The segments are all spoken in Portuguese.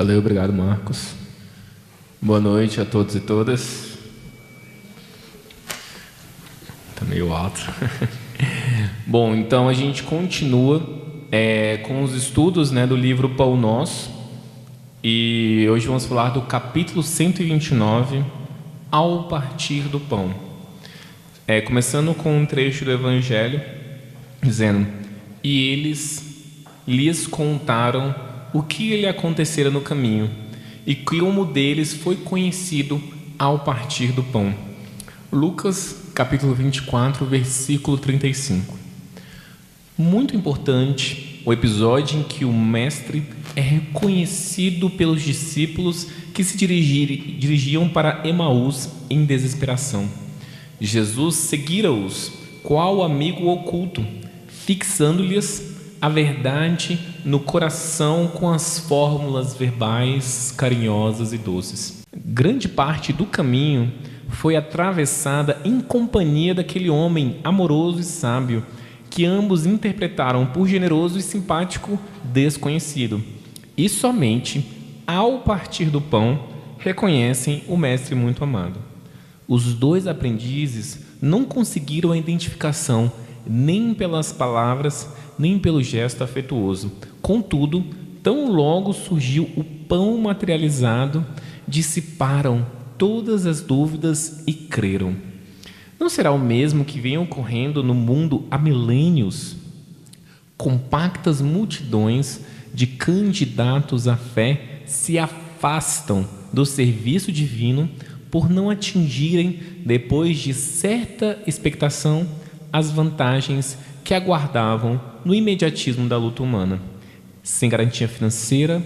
Valeu, obrigado, Marcos. Boa noite a todos e todas. Tá meio alto. Bom, então a gente continua com os estudos, do livro Pão Nosso. E hoje vamos falar do capítulo 129, Ao Partir do Pão. Começando com um trecho do Evangelho, dizendo: E eles lhes contaram o que lhe acontecera no caminho, e como deles foi conhecido ao partir do pão. Lucas, capítulo 24, versículo 35. Muito importante o episódio em que o mestre é reconhecido pelos discípulos que se dirigiam para Emaús em desesperação. Jesus seguira-os, qual amigo oculto, fixando-lhes a verdade no coração com as fórmulas verbais carinhosas e doces. Grande parte do caminho foi atravessada em companhia daquele homem amoroso e sábio, que ambos interpretaram por generoso e simpático desconhecido. E somente ao partir do pão reconhecem o mestre muito amado. Os dois aprendizes não conseguiram a identificação nem pelas palavras, nem pelo gesto afetuoso. Contudo, tão logo surgiu o pão materializado, dissiparam todas as dúvidas e creram. Não será o mesmo que vem ocorrendo no mundo há milênios? Compactas multidões de candidatos à fé se afastam do serviço divino por não atingirem, depois de certa expectação, as vantagens que aguardavam no imediatismo da luta humana. Sem garantia financeira,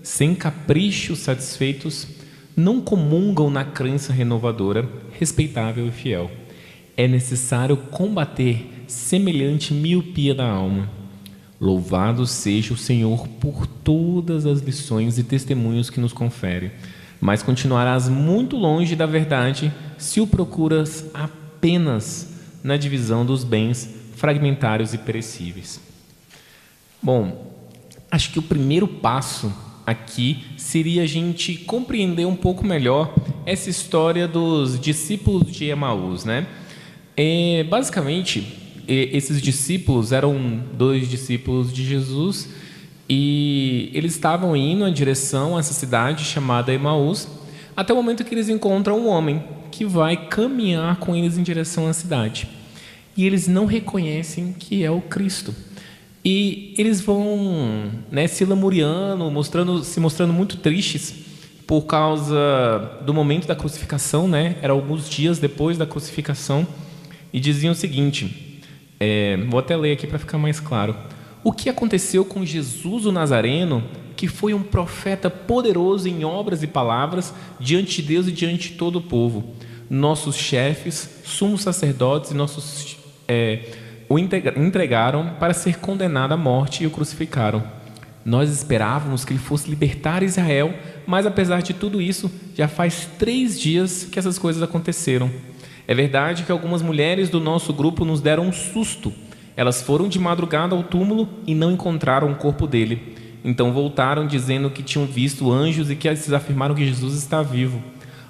sem caprichos satisfeitos, não comungam na crença renovadora, respeitável e fiel. É necessário combater semelhante miopia da alma. Louvado seja o Senhor por todas as lições e testemunhos que nos confere, mas continuarás muito longe da verdade se o procuras apenas na divisão dos bens fragmentários e perecíveis. Bom, acho que o primeiro passo aqui seria a gente compreender um pouco melhor essa história dos discípulos de Emaús, Basicamente, esses discípulos eram dois discípulos de Jesus e eles estavam indo em direção a essa cidade chamada Emaús, até o momento que eles encontram um homem que vai caminhar com eles em direção à cidade. E eles não reconhecem que é o Cristo. E eles vão se lamuriando, se mostrando muito tristes por causa do momento da crucificação, Era alguns dias depois da crucificação. E diziam o seguinte, vou até ler aqui para ficar mais claro. O que aconteceu com Jesus o Nazareno, que foi um profeta poderoso em obras e palavras diante de Deus e diante de todo o povo? Nossos chefes, sumos sacerdotes e o entregaram para ser condenado à morte e o crucificaram. Nós esperávamos que ele fosse libertar Israel, mas apesar de tudo isso, já faz 3 dias que essas coisas aconteceram. É verdade que algumas mulheres do nosso grupo nos deram um susto. Elas foram de madrugada ao túmulo e não encontraram o corpo dele. Então voltaram dizendo que tinham visto anjos e que eles afirmaram que Jesus está vivo.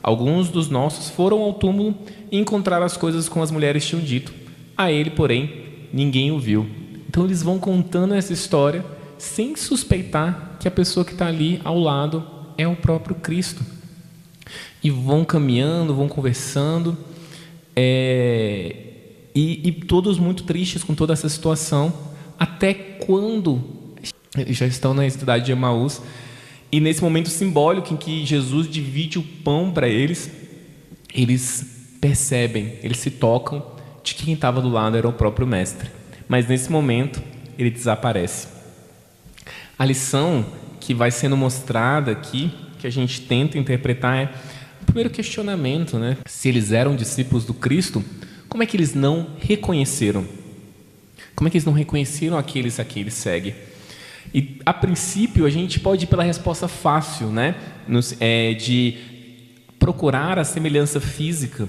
Alguns dos nossos foram ao túmulo e encontraram as coisas como as mulheres tinham dito. A ele, porém, ninguém o viu. Então eles vão contando essa história sem suspeitar que a pessoa que está ali ao lado é o próprio Cristo. E vão caminhando, vão conversando, e todos muito tristes com toda essa situação, até quando eles já estão na cidade de Emaús, e nesse momento simbólico em que Jesus divide o pão para eles, eles percebem, eles se tocam de que quem estava do lado era o próprio mestre. Mas nesse momento ele desaparece. A lição que vai sendo mostrada aqui, que a gente tenta interpretar, é o primeiro questionamento, Se eles eram discípulos do Cristo, como é que eles não reconheceram? Como é que eles não reconheceram aqueles a quem eles seguem? E a princípio a gente pode ir pela resposta fácil, de procurar a semelhança física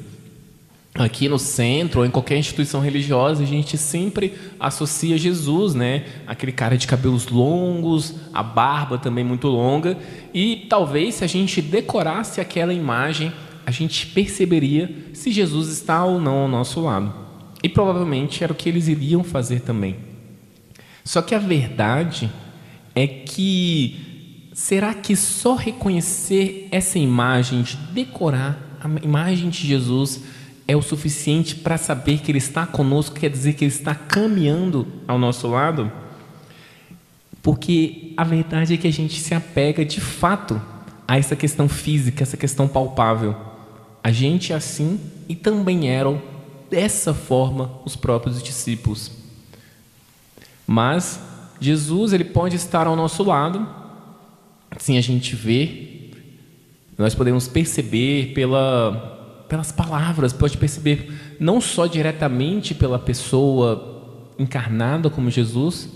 aqui no centro ou em qualquer instituição religiosa, a gente sempre associa Jesus, né? Aquele cara de cabelos longos, a barba também muito longa. E talvez se a gente decorasse aquela imagem, a gente perceberia se Jesus está ou não ao nosso lado. E provavelmente era o que eles iriam fazer também. Só que a verdade é que, será que só reconhecer essa imagem, de decorar a imagem de Jesus, é o suficiente para saber que Ele está conosco, quer dizer que Ele está caminhando ao nosso lado? Porque a verdade é que a gente se apega de fato a essa questão física, essa questão palpável. A gente é assim e também eram dessa forma os próprios discípulos. Mas Jesus, Ele pode estar ao nosso lado, assim a gente vê, nós podemos perceber pelas palavras, pode perceber não só diretamente pela pessoa encarnada como Jesus,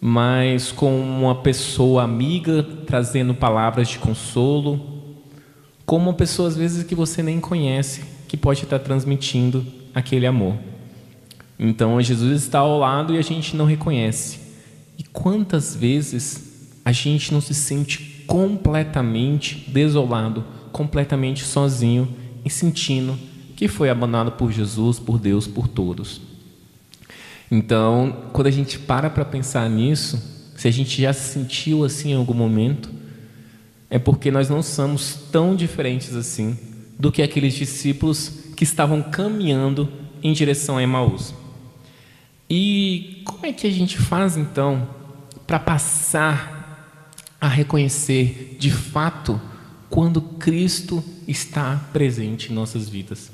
mas com uma pessoa amiga trazendo palavras de consolo, como uma pessoa às vezes que você nem conhece, que pode estar transmitindo aquele amor. Então Jesus está ao lado e a gente não reconhece. E quantas vezes a gente não se sente completamente desolado, completamente sozinho, e sentindo que foi abandonado por Jesus, por Deus, por todos. Então, quando a gente para pensar nisso, se a gente já se sentiu assim em algum momento, é porque nós não somos tão diferentes assim do que aqueles discípulos que estavam caminhando em direção a Emaús. E como é que a gente faz então para passar a reconhecer de fato quando Cristo está presente em nossas vidas?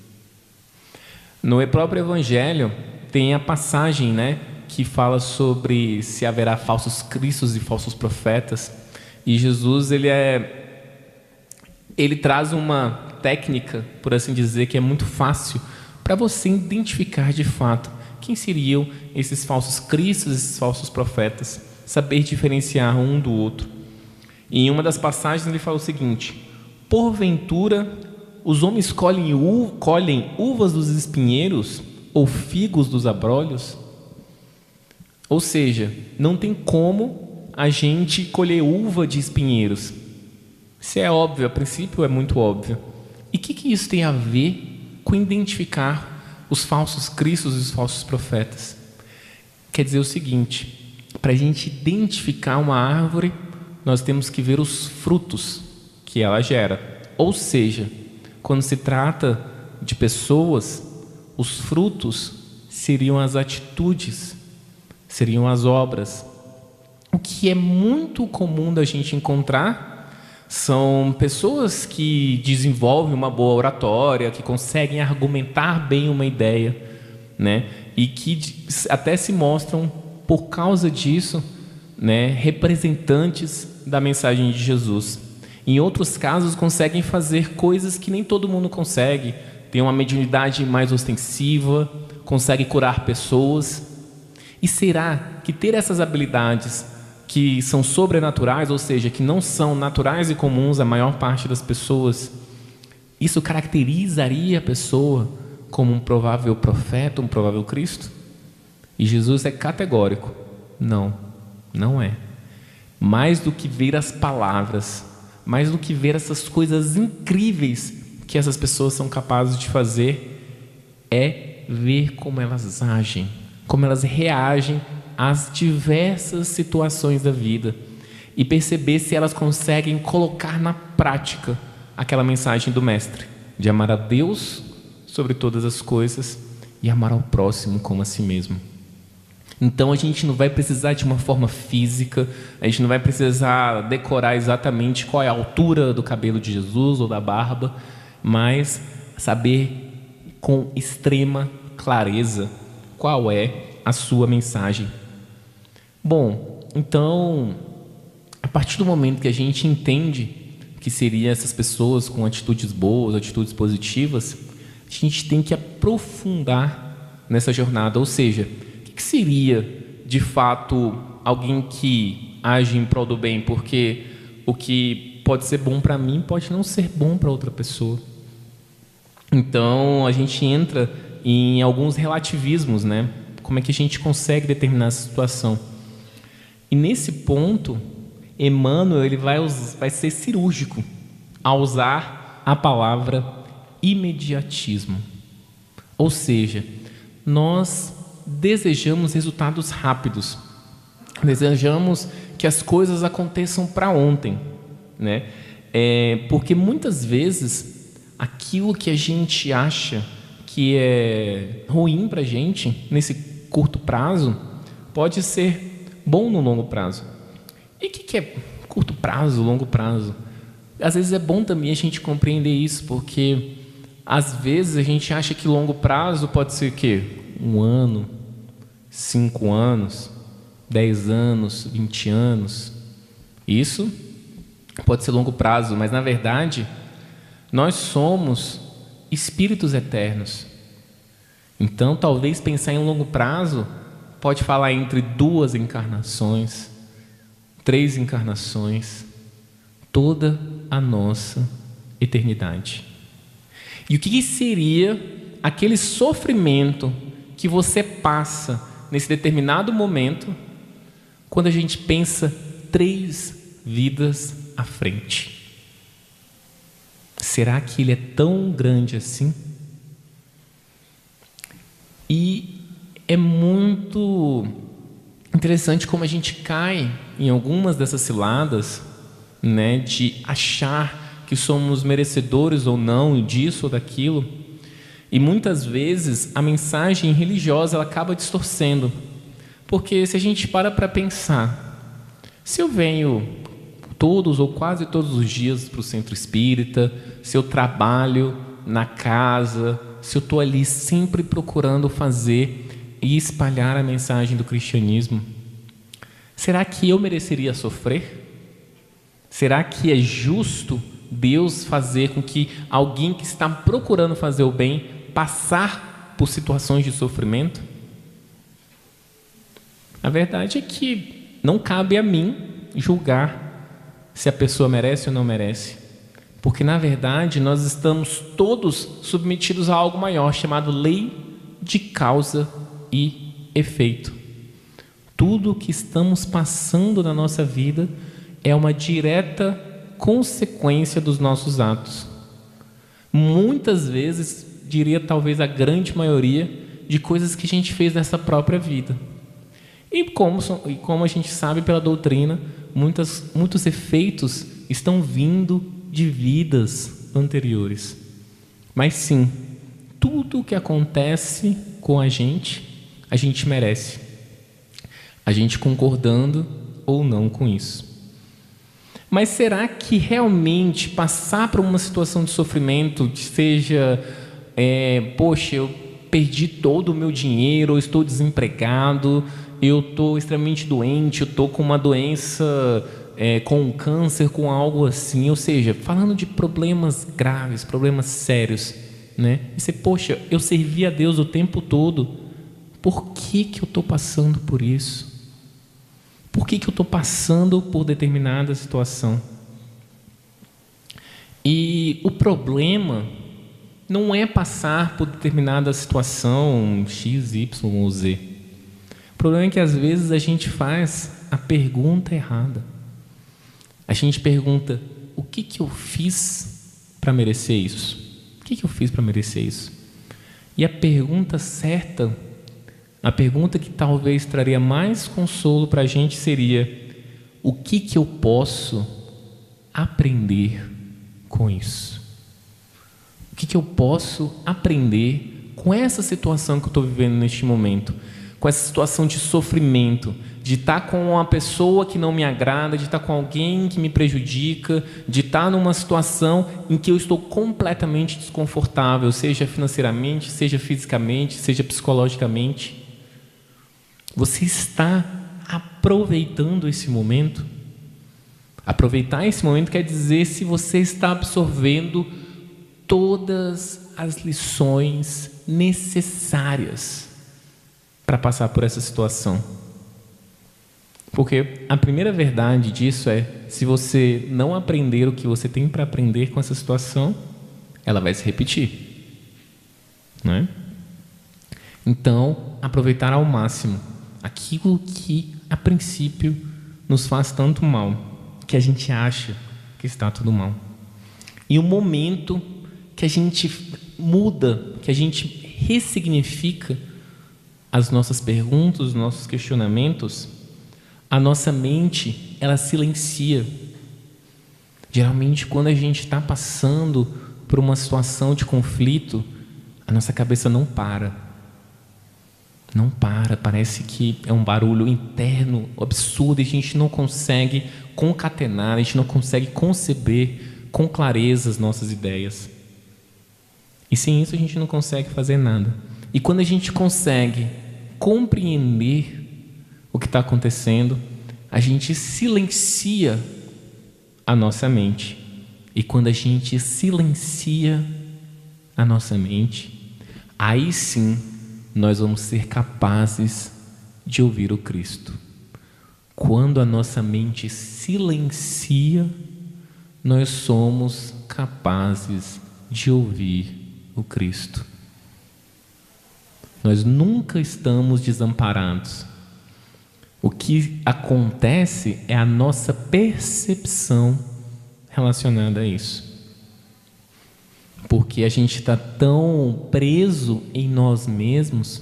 No próprio Evangelho tem a passagem, né, que fala sobre se haverá falsos cristos e falsos profetas. E Jesus ele traz uma técnica, por assim dizer, que é muito fácil para você identificar de fato quem seriam esses falsos cristos, esses falsos profetas, saber diferenciar um do outro. E em uma das passagens ele fala o seguinte: porventura os homens colhem uvas dos espinheiros ou figos dos abrolhos? Ou seja, não tem como a gente colher uva de espinheiros. Isso é óbvio, a princípio é muito óbvio. E o que isso tem a ver com identificar os falsos cristos e os falsos profetas? Quer dizer o seguinte: para a gente identificar uma árvore, nós temos que ver os frutos que ela gera. Ou seja, quando se trata de pessoas, os frutos seriam as atitudes, seriam as obras. O que é muito comum da gente encontrar são pessoas que desenvolvem uma boa oratória, que conseguem argumentar bem uma ideia, né? E que até se mostram, por causa disso, né, representantes da mensagem de Jesus. Em outros casos, conseguem fazer coisas que nem todo mundo consegue. Tem uma mediunidade mais ostensiva, consegue curar pessoas. E será que ter essas habilidades que são sobrenaturais, ou seja, que não são naturais e comuns à maior parte das pessoas, isso caracterizaria a pessoa como um provável profeta, um provável Cristo? E Jesus é categórico: não, não é. Mais do que ver as palavras, mais do que ver essas coisas incríveis que essas pessoas são capazes de fazer, é ver como elas agem, como elas reagem às diversas situações da vida e perceber se elas conseguem colocar na prática aquela mensagem do Mestre, de amar a Deus sobre todas as coisas e amar ao próximo como a si mesmo. Então a gente não vai precisar de uma forma física, a gente não vai precisar decorar exatamente qual é a altura do cabelo de Jesus ou da barba, mas saber com extrema clareza qual é a sua mensagem. Bom, então, a partir do momento que a gente entende que seriam essas pessoas com atitudes boas, atitudes positivas, a gente tem que aprofundar nessa jornada. Ou seja, o que seria, de fato, alguém que age em prol do bem? Porque o que pode ser bom para mim pode não ser bom para outra pessoa. Então a gente entra em alguns relativismos, né? Como é que a gente consegue determinar essa situação? E nesse ponto, Emmanuel ele vai ser cirúrgico ao usar a palavra imediatismo. Ou seja, nós desejamos resultados rápidos, desejamos que as coisas aconteçam para ontem, né? Porque muitas vezes aquilo que a gente acha que é ruim para a gente nesse curto prazo pode ser bom no longo prazo. E o que é curto prazo, longo prazo? Às vezes é bom também a gente compreender isso, porque às vezes a gente acha que longo prazo pode ser o quê? 1 ano, 5 anos, 10 anos, 20 anos. Isso pode ser longo prazo, mas na verdade nós somos espíritos eternos. Então talvez pensar em longo prazo pode falar entre 2 encarnações, 3 encarnações, toda a nossa eternidade. E o que seria aquele sofrimento que você passa nesse determinado momento quando a gente pensa 3 vidas à frente? Será que ele é tão grande assim? E é muito interessante como a gente cai em algumas dessas ciladas, né, de achar que somos merecedores ou não disso ou daquilo. E muitas vezes a mensagem religiosa ela acaba distorcendo. Porque se a gente para pensar, se eu venho todos ou quase todos os dias para o centro espírita, se eu trabalho na casa, se eu estou ali sempre procurando fazer e espalhar a mensagem do cristianismo, será que eu mereceria sofrer? Será que é justo Deus fazer com que alguém que está procurando fazer o bem passar por situações de sofrimento? A verdade é que não cabe a mim julgar se a pessoa merece ou não merece, porque na verdade nós estamos todos submetidos a algo maior chamado lei de causa e efeito. Tudo o que estamos passando na nossa vida é uma direta consequência dos nossos atos. Muitas vezes, diria talvez a grande maioria, de coisas que a gente fez nessa própria vida. E como a gente sabe pela doutrina, muitos efeitos estão vindo de vidas anteriores. Mas sim, tudo o que acontece com a gente merece. A gente concordando ou não com isso. Mas será que realmente passar por uma situação de sofrimento, seja, poxa, eu perdi todo o meu dinheiro, eu estou desempregado, eu estou extremamente doente, eu estou com uma doença, com um câncer, com algo assim, ou seja, falando de problemas graves, problemas sérios, né? E você, poxa, eu servi a Deus o tempo todo, por que eu estou passando por isso? Por que eu estou passando por determinada situação? E o problema não é passar por determinada situação X, Y ou Z. O problema é que às vezes a gente faz a pergunta errada. A gente pergunta, o que eu fiz para merecer isso? O que eu fiz para merecer isso? E a pergunta certa, a pergunta que talvez traria mais consolo para a gente seria, o que eu posso aprender com isso? O que eu posso aprender com essa situação que eu estou vivendo neste momento? Com essa situação de sofrimento, de estar com uma pessoa que não me agrada, de estar com alguém que me prejudica, de estar numa situação em que eu estou completamente desconfortável, seja financeiramente, seja fisicamente, seja psicologicamente. Você está aproveitando esse momento? Aproveitar esse momento quer dizer se você está absorvendo todas as lições necessárias para passar por essa situação. Porque a primeira verdade disso é, se você não aprender o que você tem para aprender com essa situação, ela vai se repetir. não é? Então, aproveitar ao máximo aquilo que, a princípio, nos faz tanto mal, que a gente acha que está tudo mal. E o momento que a gente muda, que a gente ressignifica as nossas perguntas, os nossos questionamentos, a nossa mente, ela silencia. Geralmente, quando a gente está passando por uma situação de conflito, a nossa cabeça não para. Não para, parece que é um barulho interno absurdo e a gente não consegue concatenar, a gente não consegue conceber com clareza as nossas ideias. E sem isso a gente não consegue fazer nada. E quando a gente consegue compreender o que está acontecendo, a gente silencia a nossa mente. E quando a gente silencia a nossa mente, aí sim nós vamos ser capazes de ouvir o Cristo. Quando a nossa mente silencia, nós somos capazes de ouvir o Cristo. Nós nunca estamos desamparados. O que acontece é a nossa percepção relacionada a isso. Porque a gente está tão preso em nós mesmos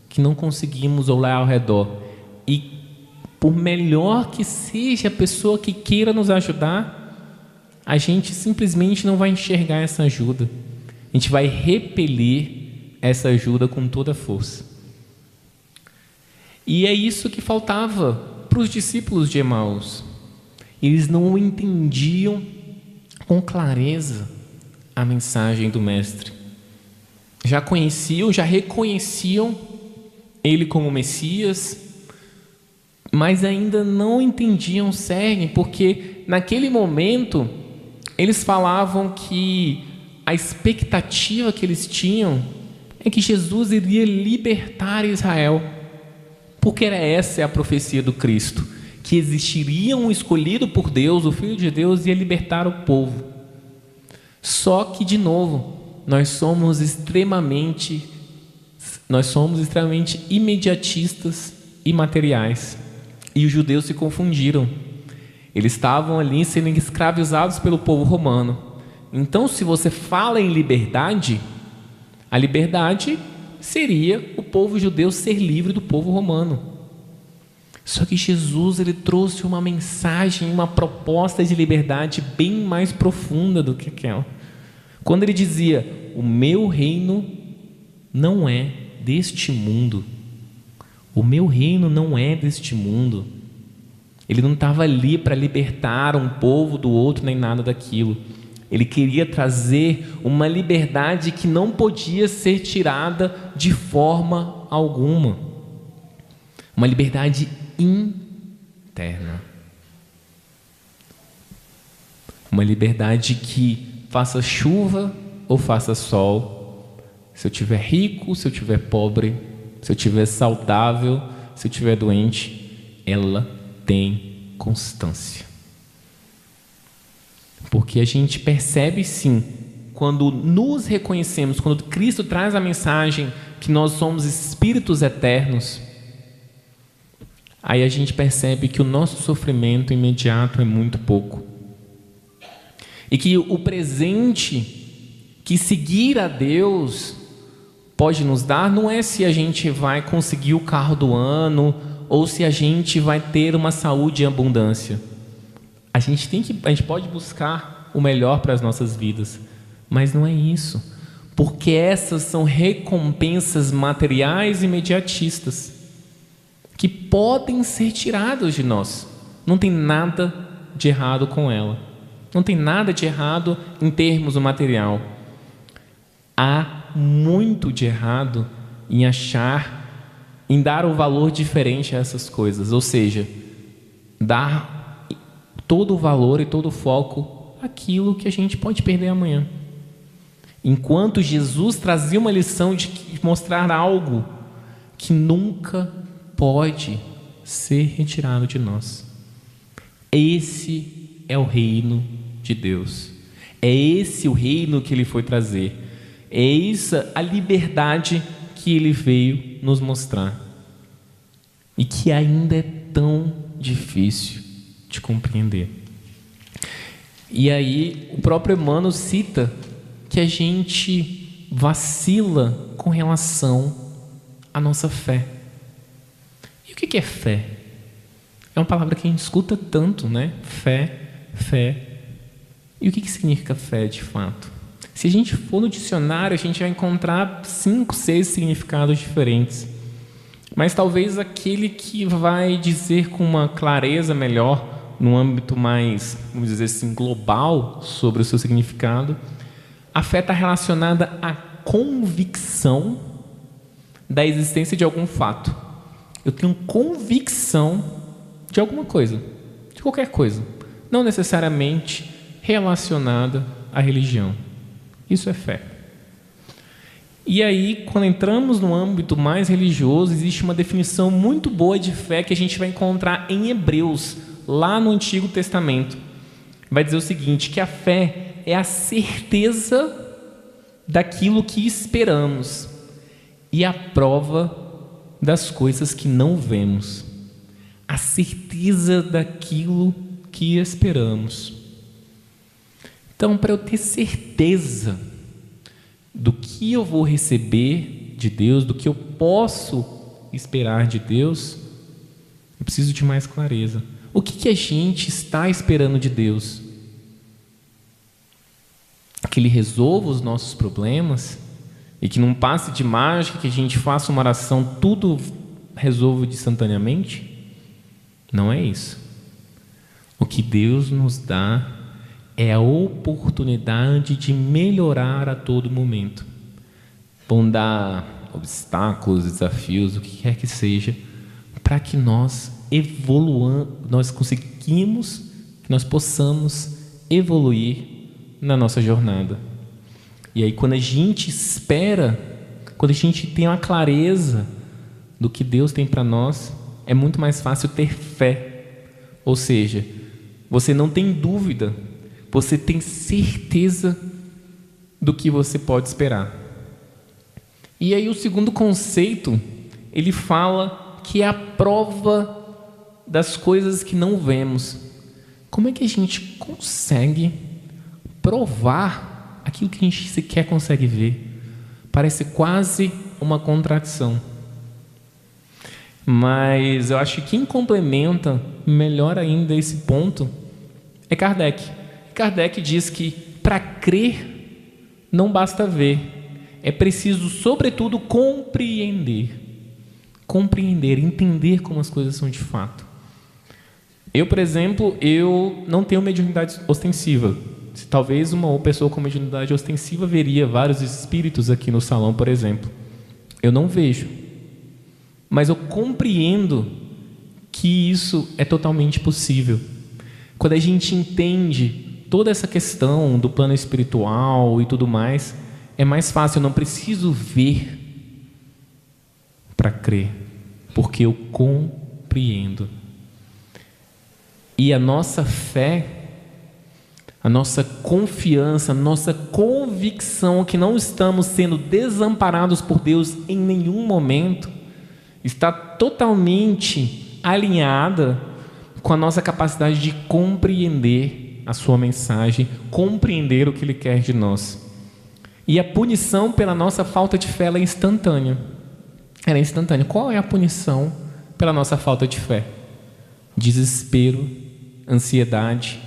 que não conseguimos olhar ao redor. E por melhor que seja a pessoa que queira nos ajudar, a gente simplesmente não vai enxergar essa ajuda. A gente vai repelir essa ajuda com toda a força. E é isso que faltava para os discípulos de Emaús. Eles não entendiam com clareza a mensagem do Mestre. Já conheciam, já reconheciam Ele como Messias, mas ainda não entendiam o cerne, porque naquele momento eles falavam que a expectativa que eles tinham é que Jesus iria libertar Israel, porque essa é a profecia do Cristo, que existiria um escolhido por Deus, o Filho de Deus, ia libertar o povo. Só que, de novo, nós somos extremamente imediatistas e materiais. E os judeus se confundiram. Eles estavam ali sendo escravizados pelo povo romano. Então, se você fala em liberdade, a liberdade seria o povo judeu ser livre do povo romano. Só que Jesus, ele trouxe uma mensagem, uma proposta de liberdade bem mais profunda do que aquela. Quando ele dizia: o meu reino não é deste mundo. O meu reino não é deste mundo. Ele não estava ali para libertar um povo do outro, nem nada daquilo. Ele queria trazer uma liberdade que não podia ser tirada de forma alguma. Uma liberdade interna. Uma liberdade que faça chuva ou faça sol, se eu estiver rico, se eu estiver pobre, se eu estiver saudável, se eu estiver doente, ela tem constância. Porque a gente percebe sim, quando nos reconhecemos, quando Cristo traz a mensagem que nós somos espíritos eternos, aí a gente percebe que o nosso sofrimento imediato é muito pouco. E que o presente que seguir a Deus pode nos dar não é se a gente vai conseguir o carro do ano ou se a gente vai ter uma saúde em abundância. A gente pode buscar o melhor para as nossas vidas, mas não é isso, porque essas são recompensas materiais imediatistas que podem ser tiradas de nós. Não tem nada de errado com ela. Não tem nada de errado em termos do material. Há muito de errado em dar o valor diferente a essas coisas. Ou seja, dar todo o valor e todo o foco àquilo que a gente pode perder amanhã. Enquanto Jesus trazia uma lição de mostrar algo que nunca pode ser retirado de nós. Esse é o reino de Deus. É esse o reino que Ele foi trazer. Eis a liberdade que Ele veio nos mostrar e que ainda é tão difícil de compreender. E aí o próprio Emmanuel cita que a gente vacila com relação à nossa fé. E o que é fé? É uma palavra que a gente escuta tanto, né? Fé. E o que significa fé de fato? Se a gente for no dicionário, a gente vai encontrar 5, 6 significados diferentes. Mas talvez aquele que vai dizer com uma clareza melhor, num âmbito mais, vamos dizer assim, global sobre o seu significado, a fé está relacionada à convicção da existência de algum fato. Eu tenho convicção de alguma coisa, de qualquer coisa, não necessariamente relacionada à religião. Isso é fé. E aí, quando entramos no âmbito mais religioso, existe uma definição muito boa de fé que a gente vai encontrar em Hebreus, lá no Antigo Testamento. Vai dizer o seguinte, que a fé é a certeza daquilo que esperamos e a prova das coisas que não vemos. A certeza daquilo que esperamos. Então, para eu ter certeza do que eu vou receber de Deus, do que eu posso esperar de Deus, eu preciso de mais clareza. O que a gente está esperando de Deus? Que Ele resolva os nossos problemas e que num passe de mágica, que a gente faça uma oração, tudo resolve instantaneamente? Não é isso. O que Deus nos dá é a oportunidade de melhorar a todo momento. Vão dar obstáculos, desafios, o que quer que seja, para que nós evoluamos, nós possamos evoluir na nossa jornada. E aí, quando a gente espera, quando a gente tem uma clareza do que Deus tem para nós, é muito mais fácil ter fé. Ou seja, você não tem dúvida, você tem certeza do que você pode esperar. E aí o segundo conceito, ele fala que é a prova das coisas que não vemos. Como é que a gente consegue provar aquilo que a gente sequer consegue ver? Parece quase uma contradição. Mas eu acho que quem complementa melhor ainda esse ponto é Kardec. Kardec diz que para crer não basta ver, é preciso, sobretudo, compreender, entender como as coisas são de fato. Eu, por exemplo, eu não tenho mediunidade ostensiva. Talvez uma pessoa com mediunidade ostensiva veria vários espíritos aqui no salão, por exemplo. Eu não vejo, mas eu compreendo que isso é totalmente possível. Quando a gente entende toda essa questão do plano espiritual e tudo mais, é mais fácil. Eu não preciso ver para crer, porque eu compreendo. E a nossa fé, a nossa confiança, a nossa convicção que não estamos sendo desamparados por Deus em nenhum momento, está totalmente alinhada com a nossa capacidade de compreender a sua mensagem, compreender o que Ele quer de nós. E a punição pela nossa falta de fé, ela é instantânea. Ela é instantânea. Qual é a punição pela nossa falta de fé? Desespero, ansiedade.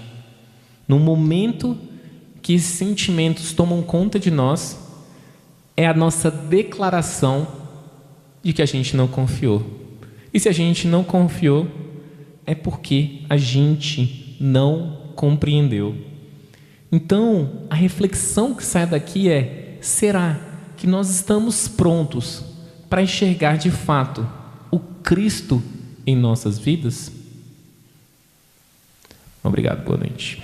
No momento que esses sentimentos tomam conta de nós, é a nossa declaração de que a gente não confiou. E se a gente não confiou, é porque a gente não compreendeu. Então, a reflexão que sai daqui é: será que nós estamos prontos para enxergar de fato o Cristo em nossas vidas? Obrigado, boa noite.